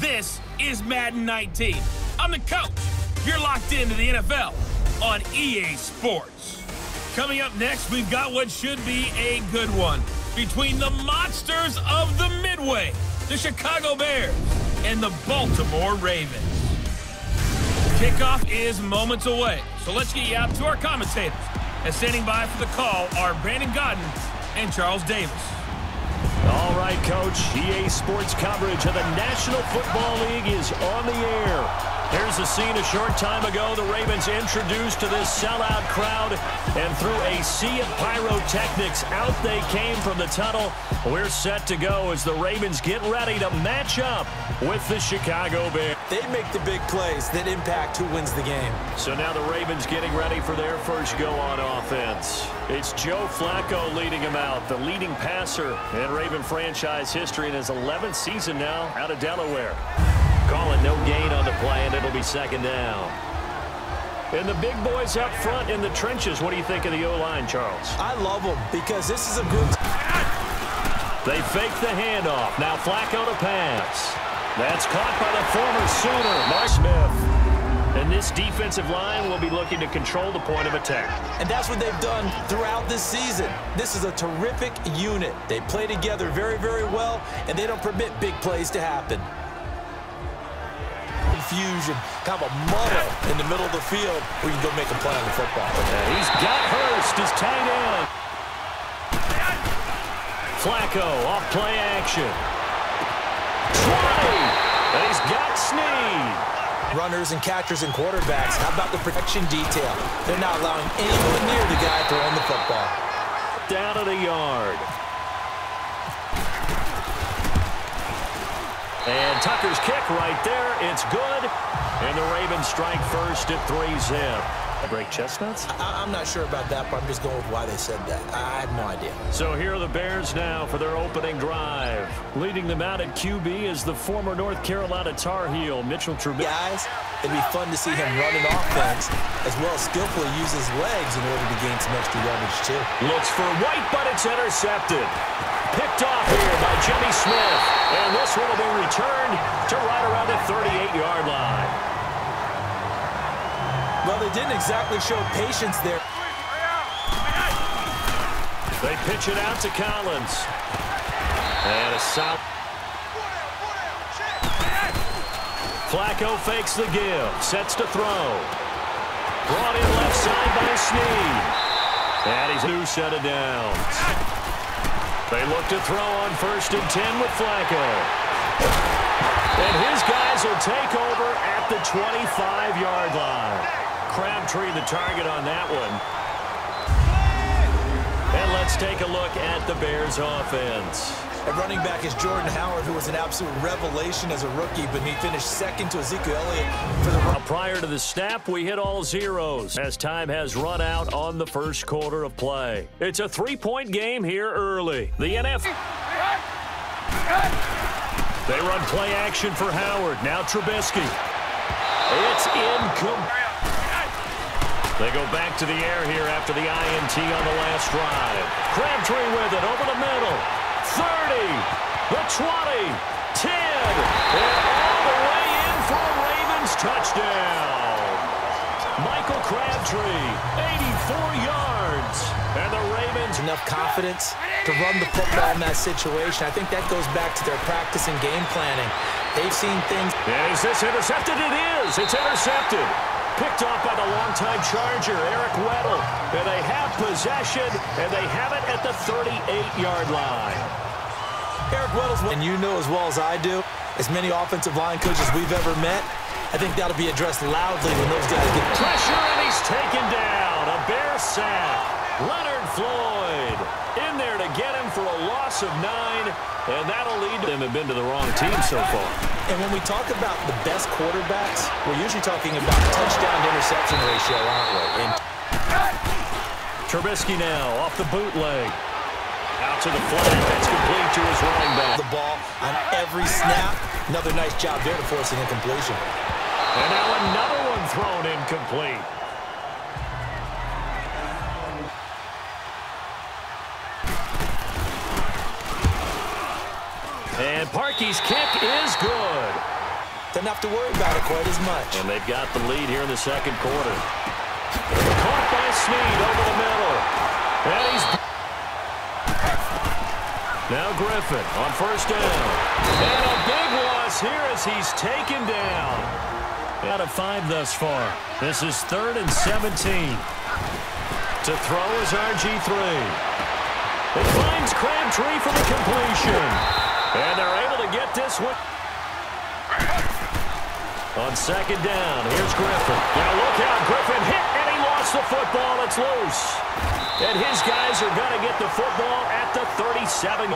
This is Madden 19. I'm the coach. You're locked into the NFL on EA Sports. Coming up next, we've got what should be a good one between the monsters of the Midway, the Chicago Bears, and the Baltimore Ravens. Kickoff is moments away, so let's get you out to our commentators. And standing by for the call are Brandon Godden and Charles Davis. All right, Coach. EA Sports coverage of the National Football League is on the air. Here's the scene a short time ago. The Ravens introduced to this sellout crowd, and through a sea of pyrotechnics, out they came from the tunnel. We're set to go as the Ravens get ready to match up with the Chicago Bears. They make the big plays that impact who wins the game. So now the Ravens getting ready for their first go on offense. It's Joe Flacco leading him out, the leading passer in Raven franchise history in his 11th season now out of Delaware. Calling no gain on the play, and it'll be second down. And the big boys up front in the trenches. What do you think of the O-line, Charles? I love them because this is a group. They fake the handoff. Now Flacco to pass. That's caught by the former Sooner, Mark Smith. And this defensive line will be looking to control the point of attack. And that's what they've done throughout this season. This is a terrific unit. They play together very, very well, and they don't permit big plays to happen. Confusion, kind of a muddle in the middle of the field where you can go make a play on the football. And he's got Hurst, his tight end. Flacco off play action. Try! And he's got Snead. Runners and catchers and quarterbacks, how about the protection detail? They're not allowing anyone near the guy throwing the football. Down to the yard. And Tucker's kick right there. It's good. And the Ravens strike first at 3-zip. Break chestnuts? I'm not sure about that, but I'm just going with why they said that. I have no idea. So here are the Bears now for their opening drive. Leading them out at QB is the former North Carolina Tar Heel, Mitchell Trubisky. Guys, it'd be fun to see him run an offense as well as skillfully use his legs in order to gain some extra yardage, too. Looks for White, but it's intercepted. Picked off here by Jimmy Smith. And this one will be returned to right around the 38-yard line. Well, they didn't exactly show patience there. They pitch it out to Collins. And a solid. Flacco fakes the give. Sets to throw. Brought in left side by Snead. And he's a new set of downs. They look to throw on 1st and 10 with Flacco. And his guys will take over at the 25-yard line. Crabtree the target on that one. And let's take a look at the Bears offense. At running back is Jordan Howard, who was an absolute revelation as a rookie, but he finished second to Ezekiel Elliott for the run. Prior to the snap, we hit all zeros as time has run out on the first quarter of play. It's a 3-point game here early. The NFL. They run play action for Howard. Now Trubisky. It's incomplete. They go back to the air here after the INT on the last drive. Crabtree with it over the middle. 30, the 20, 10, and all the way in for a Ravens touchdown. Michael Crabtree, 84 yards. And the Ravens. Enough confidence to run the football in that situation. I think that goes back to their practice and game planning. They've seen things. Is this intercepted? It is. It's intercepted. Picked off by the longtime Charger, Eric Weddle. And they have possession, and they have it at the 38-yard line. Eric Weddle's, and you know as well as I do, as many offensive line coaches we've ever met, I think that'll be addressed loudly when those guys get pressure, and he's taken down. A Bear sack. Leonard Floyd in there to get him for a loss of 9, and that'll lead them have been to the wrong team so far. And when we talk about the best quarterbacks, we're usually talking about touchdown-to-interception ratio, aren't we? And Trubisky now off the bootleg. Out to the flat. That's complete to his running back. The ball on every snap. Another nice job there to force an incompletion. And now another one thrown incomplete. And Parkey's kick is good. Doesn't have to worry about it quite as much. And they've got the lead here in the second quarter. Caught by Snead over the middle. And he's... Now Griffin on first down. And a big loss here as he's taken down. Out of 5 thus far. This is 3rd and 17. To throw is RG3. It finds Crabtree for the completion. And they're able to get this one. On second down, here's Griffin. Now look out, Griffin hit, and he lost the football. It's loose. And his guys are going to get the football at the 37.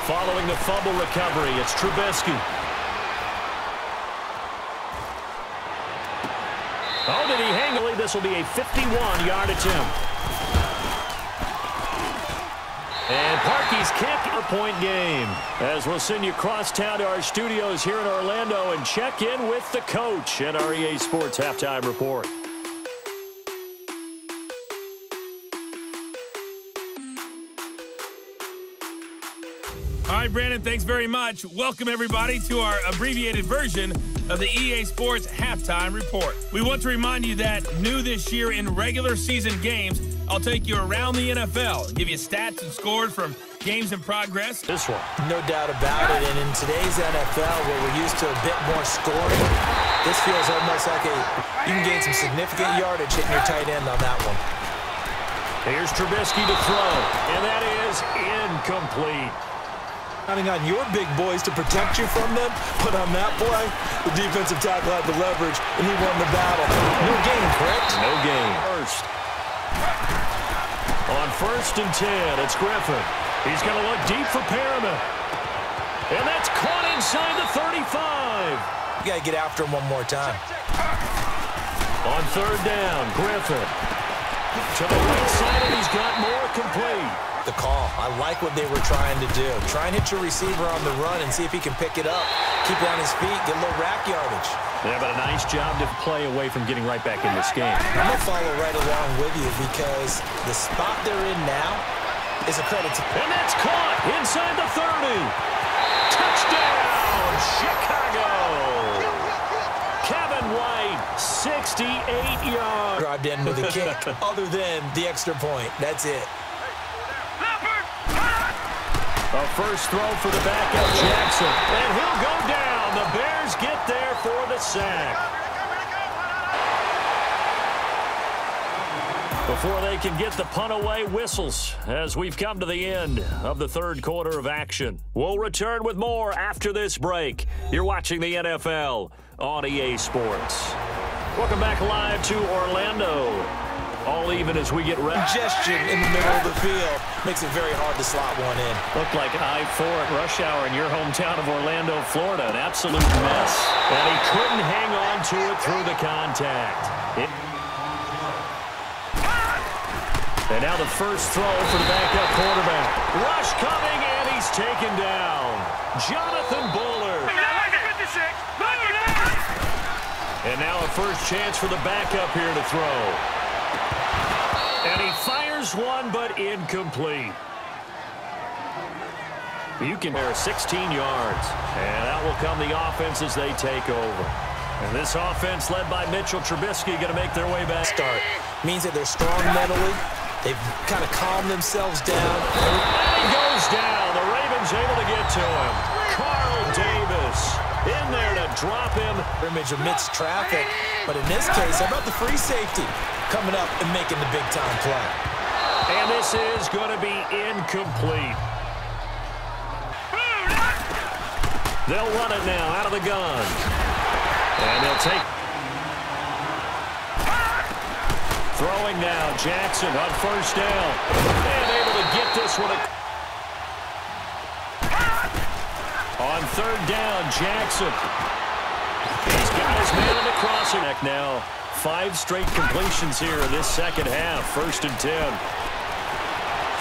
Following the fumble recovery, it's Trubisky. Oh, did he hang? This will be a 51-yard attempt. And Parkey's kick, a point game. As we'll send you across town to our studios here in Orlando and check in with the coach at our EA Sports Halftime Report. All right, Brandon, thanks very much. Welcome, everybody, to our abbreviated version of the EA Sports Halftime Report. We want to remind you that new this year in regular season games, I'll take you around the NFL and give you stats and scores from games in progress. This one. No doubt about it. And in today's NFL, where we're used to a bit more scoring, this feels almost like you can gain some significant yardage hitting your tight end on that one. Here's Trubisky to throw, and that is incomplete. Counting on your big boys to protect you from them, but on that play, the defensive tackle had the leverage, and he won the battle. No gain, correct? No gain. First. On 1st and 10, it's Griffin. He's going to look deep for Perriman. And that's caught inside the 35. You got to get after him one more time. On 3rd down, Griffin. To the right side, and he's got more complete. The call. I like what they were trying to do. Try and hit your receiver on the run and see if he can pick it up. Keep it on his feet, get a little rack yardage. Yeah, but a nice job to play away from getting right back in this game. I'm going to follow right along with you because the spot they're in now is a credit to... And that's caught inside the 30. Touchdown, Chicago. Kevin White, 68 yards. Drive in with a kick other than the extra point. That's it. A first throw for the backup, Jackson. And he'll go down. The Bears get there for the sack. Before they can get the punt away, whistles as we've come to the end of the 3rd quarter of action. We'll return with more after this break. You're watching the NFL on EA Sports. Welcome back live to Orlando. All even as we get ready. Congestion in the middle of the field makes it very hard to slot one in. Looked like I-4 at rush hour in your hometown of Orlando, Florida. An absolute mess. And he couldn't hang on to it through the contact. And now the first throw for the backup quarterback. Rush coming, and he's taken down. Jonathan Bullard. And now a first chance for the backup here to throw. And he fires one, but incomplete. You can bear 16 yards. And out will come the offense as they take over. And this offense led by Mitchell Trubisky going to make their way back. Start. Means that they're strong mentally. They've kind of calmed themselves down. And he goes down. The Ravens able to get to him. Carl Davis in there to drop him. Image amidst traffic. But in this case, how about the free safety coming up and making the big-time play? And this is going to be incomplete. They'll run it now out of the gun. And they'll take... Throwing now, Jackson on first down. And able to get this one. On 3rd down, Jackson. He's got his man in the crossing. Now, 5 straight completions here in this second half. 1st and 10.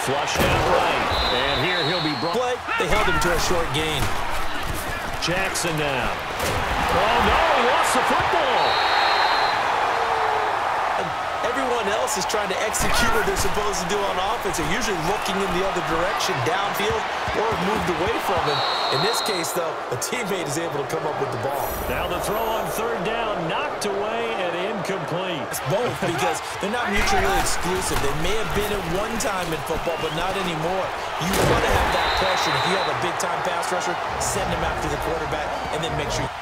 Flush out right. And here he'll be brought. They held him to a short gain. Jackson now. Oh, no, he lost the football. Everyone else is trying to execute what they're supposed to do on offense. They're usually looking in the other direction, downfield, or moved away from him. In this case, though, a teammate is able to come up with the ball. Now the throw on third down, knocked away and incomplete. It's both because they're not mutually exclusive. They may have been at one time in football, but not anymore. You want to have that pressure. If you have a big-time pass rusher, send him after the quarterback, and then make sure you...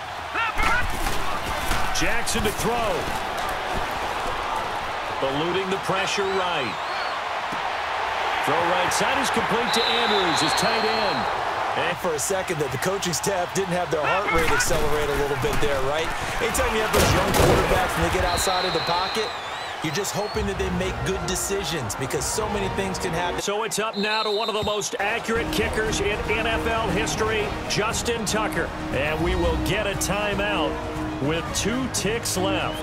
Jackson to throw. Eluding the pressure right. Throw right side is complete to Andrews, his tight end. And for a second, that the coaching staff didn't have their heart rate accelerate a little bit there, right? Anytime you have those young quarterbacks and they get outside of the pocket, you're just hoping that they make good decisions because so many things can happen. So it's up now to one of the most accurate kickers in NFL history, Justin Tucker. And we will get a timeout with 2 ticks left.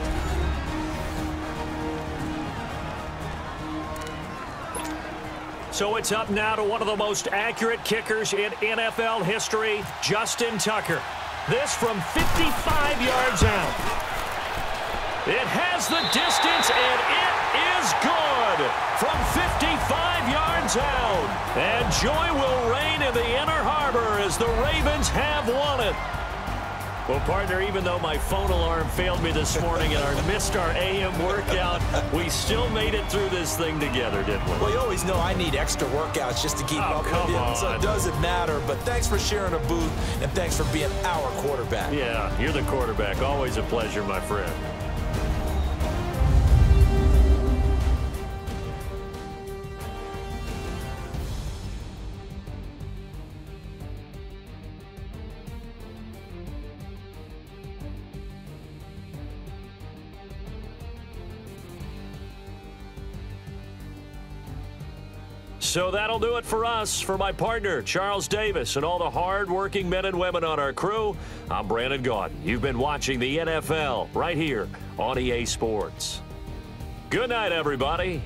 So it's up now to one of the most accurate kickers in NFL history, Justin Tucker. This from 55 yards out. It has the distance, and it is good from 55 yards out. And joy will reign in the Inner Harbor as the Ravens have won it. Well, partner, even though my phone alarm failed me this morning and I missed our AM workout, we still made it through this thing together, didn't we? Well, you always know I need extra workouts just to keep up with you, so it doesn't matter. But thanks for sharing a booth, and thanks for being our quarterback. Yeah, you're the quarterback. Always a pleasure, my friend. So that'll do it for us. For my partner, Charles Davis, and all the hard-working men and women on our crew, I'm Brandon Gaudin. You've been watching the NFL right here on EA Sports. Good night, everybody.